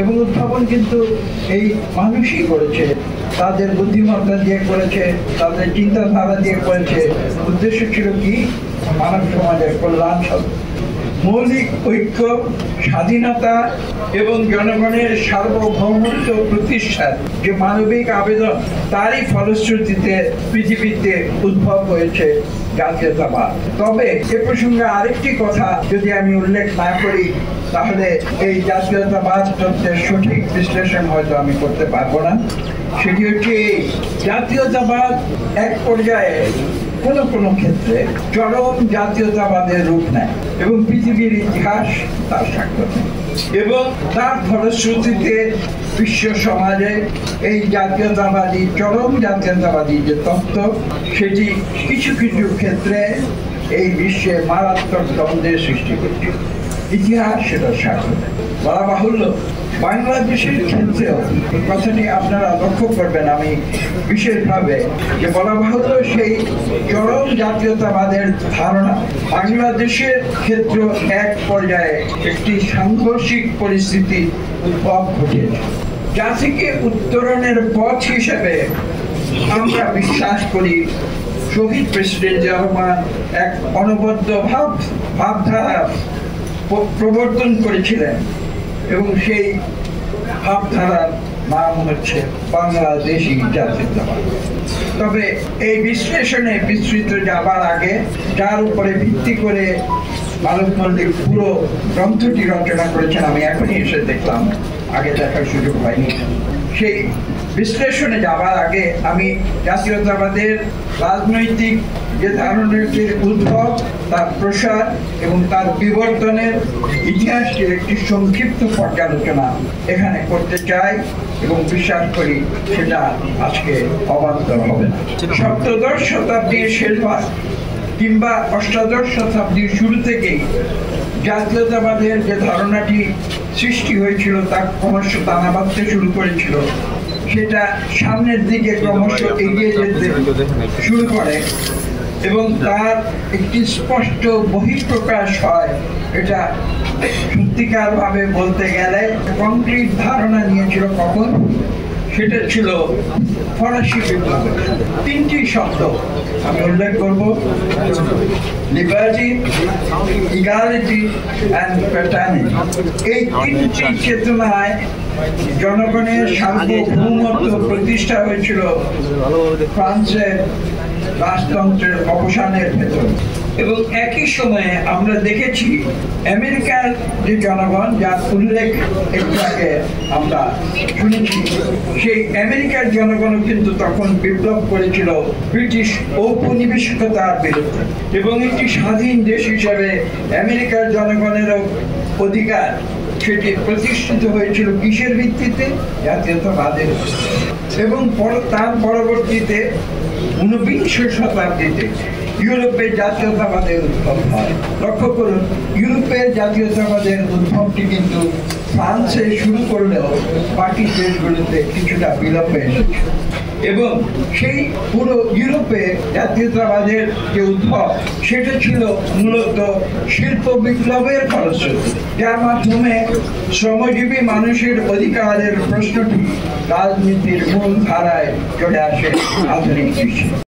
এবং উদ্ভাবন কিন্তু এই মানুষই করেছে, তাদের বুদ্ধিমত্তা দিয়ে করেছে, তাদের চিন্তাধারা দিয়ে করেছে। উদ্দেশ্য ছিল কি? মানব সমাজের কল্যাণ সাধন। মৌলিক ঐক্য, স্বাধীনতা এবং জনগণের সার্বভৌমত্ব প্রতিষ্ঠার যে মানবিক আবেদন, তারই ফলশ্রুতিতে পৃথিবীতে উদ্ভব হয়েছে জাতীয়তাবাদ। তবে এ প্রসঙ্গে আরেকটি কথা যদি আমি উল্লেখ না করি, তাহলে এই জাতীয়তাবাদ তত্ত্বের সঠিক বিশ্লেষণ হয়তো আমি করতে পারবো না। সেটি হচ্ছে জাতীয়তাবাদ এক পর্যায়ে কোনো কোনো ক্ষেত্রে চরম জাতীয়তাবাদের রূপ নেয় এবং পৃথিবীর ইতিহাস তার সাক্ষ্য দেয়। এবং তার ফলশ্রুতিতে বিশ্ব সমাজে এই জাতীয়তাবাদী, চরম জাতীয়তাবাদী যে তত্ত্ব, সেটি কিছু কিছু ক্ষেত্রে এই বিশ্বে মারাত্মক দ্বন্দ্বের সৃষ্টি করছে। ইতিহাস সেটা সাক্ষ্য দেয়। বলা বাহুল্য, বাংলাদেশের ক্ষেত্রেও কথাটি আপনারা লক্ষ্য করবেন আমি বিশেষভাবে, যে বলা বাহুল্য সেই চরম জাতীয়তাবাদের ধারণা বাংলাদেশের ক্ষেত্রে এক পর্যায়ে একটি সাংঘর্ষিক পরিস্থিতি উদ্ভব ঘটেছে, যা থেকে উত্তরণের পথ হিসেবে আমরা বিশ্বাস করি শহীদ প্রেসিডেন্ট জিয়া রহমান এক অনবদ্য ভাবধারা প্রবর্তন করেছিলেন এবং সেই ভাবধারার নাম হচ্ছে বাংলাদেশী জাতীয়তাবাদ। তবে এই বিশ্লেষণে বিস্তৃত যাবার আগে, যার উপরে ভিত্তি করে মালক মল্লিক পুরো গ্রন্থটি রচনা করেছেন, আমি এখনই এসে দেখলাম, আগে দেখার সুযোগ হয়নি, সেই বিশ্লেষণে যাবার আগে আমি জাতীয়তাবাদের রাজনৈতিক যে ধারণাটির উদ্ভব, তার প্রসার এবং তার বিবর্তনের ইতিহাসটির একটি সংক্ষিপ্ত পর্যালোচনা এখানে করতে চাই এবং বিশ্বাস করি সেটা আজকে অবান্তর হবে না। সপ্তদশ শতাব্দীর শেষভাগ কিংবা অষ্টাদশ শতাব্দীর শুরু থেকেই জাতীয়তাবাদের যে ধারণাটি সৃষ্টি হয়েছিল তা ক্রমশ দানা বাঁধতে শুরু করেছিল। সেটা সামনের দিকে ক্রমশ এগিয়ে যেতে শুরু করে এবং তার একটি স্পষ্ট বহিঃপ্রকাশ হয়। এটা সত্যিকার ভাবে বলতে গেলে কংক্রিট ধারণা নিয়েছিল কখন? সেটা ছিল ফরাসি বিপ্লবে। তিনটি শব্দ আমি উল্লেখ করব: লিবার্টি, ইগালিটি অ্যান্ড ফ্র্যাটার্নিটি। এই তিনটি চেতনায় জনগণের সার্বভৌমত্ব প্রতিষ্ঠা হয়েছিল ফ্রান্সের রাজতন্ত্রের অবসানের ভেতর। এবং একই সময়ে আমরা দেখেছি আমেরিকার যে জনগণ, যার উল্লেখ একটু আগে আমরা শুনেছি, সেই আমেরিকার জনগণও কিন্তু তখন বিপ্লব করেছিল ব্রিটিশ ঔপনিবেশিকতার বিরুদ্ধে। এবং একটি স্বাধীন দেশ হিসেবে আমেরিকার জনগণেরও অধিকার সেটি প্রতিষ্ঠিত হয়েছিল কিসের ভিত্তিতে? জাতীয়তাবাদের। এবং তার পরবর্তীতে 19বিংশ শতাব্দীতে ইউরোপের জাতীয়তাবাদের উদ্ভব হয়। লক্ষ্য করুন, ইউরোপের জাতীয়তাবাদের উদ্ভবটি কিন্তু ফ্রান্সে শুরু করলেও বাকি দেশগুলোতে কিছুটা বিলম্বে এসেছে। এবং সেই পুরো ইউরোপে জাতীয়তাবাদের যে উদ্ভব, সেটা ছিল মূলত শিল্প বিপ্লবের ফলশ্রুতি, যার মাধ্যমে শ্রমজীবী মানুষের অধিকারের প্রশ্নটি রাজনীতির মূল ধারায় চলে আসে আধুনিক বিশ্বে।